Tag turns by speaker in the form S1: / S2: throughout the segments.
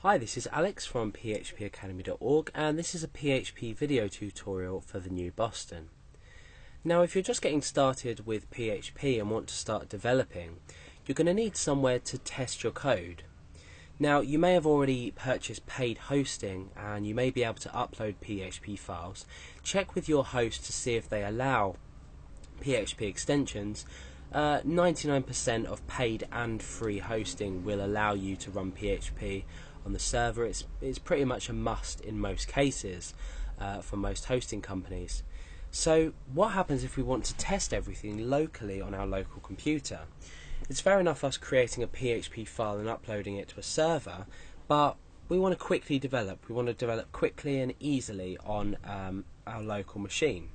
S1: Hi, this is Alex from phpacademy.org, and this is a PHP video tutorial for the new Boston. Now, if you're just getting started with PHP and want to start developing, you're going to need somewhere to test your code. Now, you may have already purchased paid hosting and you may be able to upload PHP files. Check with your host to see if they allow PHP extensions. 99% of paid and free hosting will allow you to run PHP on the server. It's pretty much a must in most cases for most hosting companies. So what happens if we want to test everything locally on our local computer? It's fair enough us creating a PHP file and uploading it to a server, but we want to quickly develop. We want to develop quickly and easily on our local machine.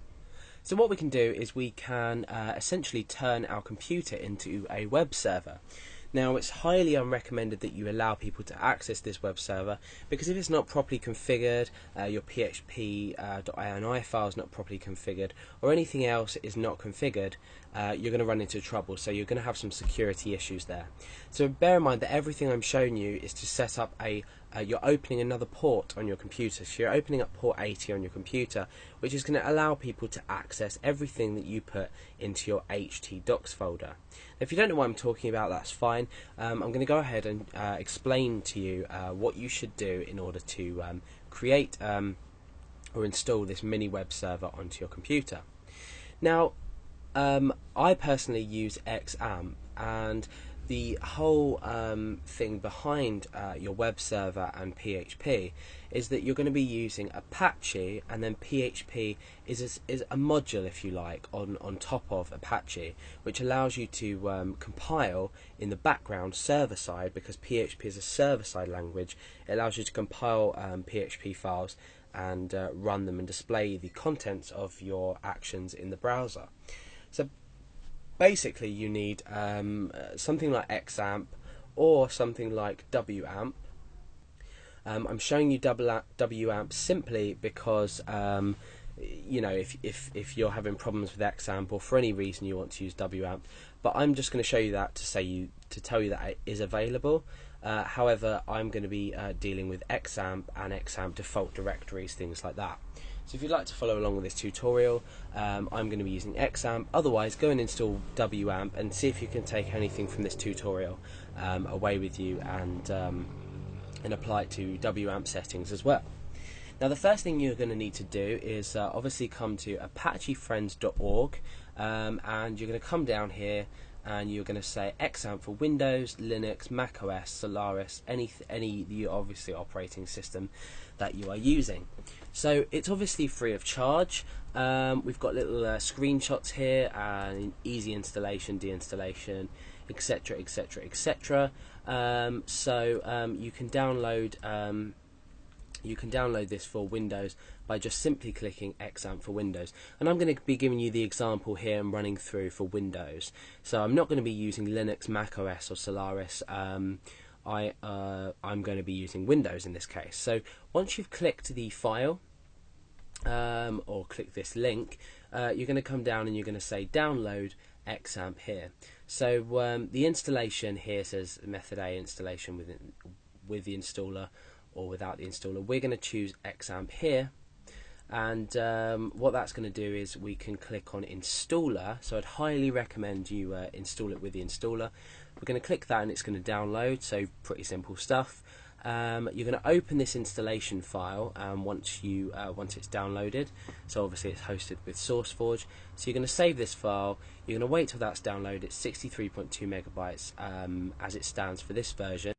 S1: So what we can do is we can essentially turn our computer into a web server. Now, it's highly unrecommended that you allow people to access this web server, because if it's not properly configured, your php.ini file is not properly configured, or anything else is not configured, you're going to run into trouble. So you're going to have some security issues there. So bear in mind that everything I'm showing you is to set up you're opening another port on your computer. So you're opening up port 80 on your computer, which is going to allow people to access everything that you put into your htdocs folder. If you don't know what I'm talking about, that's fine. I'm going to go ahead and explain to you what you should do in order to create or install this mini web server onto your computer. Now, I personally use XAMPP, and the whole thing behind your web server and PHP is that you're going to be using Apache, and then PHP is a module, if you like, on top of Apache, which allows you to compile in the background server side, because PHP is a server side language. It allows you to compile PHP files and run them and display the contents of your actions in the browser. So basically you need something like XAMPP or something like WAMP. I'm showing you WAMP simply because you know, if you're having problems with XAMPP or for any reason you want to use WAMP, but I'm just going to show you that to tell you that it is available. However, I'm going to be dealing with XAMPP and XAMPP default directories, things like that. So if you'd like to follow along with this tutorial, I'm going to be using XAMPP. Otherwise, go and install WAMP and see if you can take anything from this tutorial away with you and apply it to WAMP settings as well. Now, the first thing you're going to need to do is obviously come to apachefriends.org, and you're going to come down here and you're going to say XAMPP for Windows, Linux, Mac OS, Solaris, any obviously operating system that you are using. So it's obviously free of charge. We've got little screenshots here, and easy installation, deinstallation, etc, etc, etc. So you can download this for Windows by just simply clicking XAMPP for Windows. And I'm going to be giving you the example here and running through for Windows. So I'm not going to be using Linux, Mac OS or Solaris. I'm going to be using Windows in this case. So once you've clicked the file or click this link, you're going to come down and you're going to say download XAMPP here. So the installation here says method A, installation with the installer or without the installer. We're going to choose XAMPP here, and what that's going to do is we can click on installer. So I'd highly recommend you install it with the installer. We're going to click that and it's going to download, so pretty simple stuff. You're going to open this installation file once it's downloaded. So obviously it's hosted with SourceForge. So you're going to save this file. You're going to wait till that's downloaded. It's 63.2 megabytes as it stands for this version.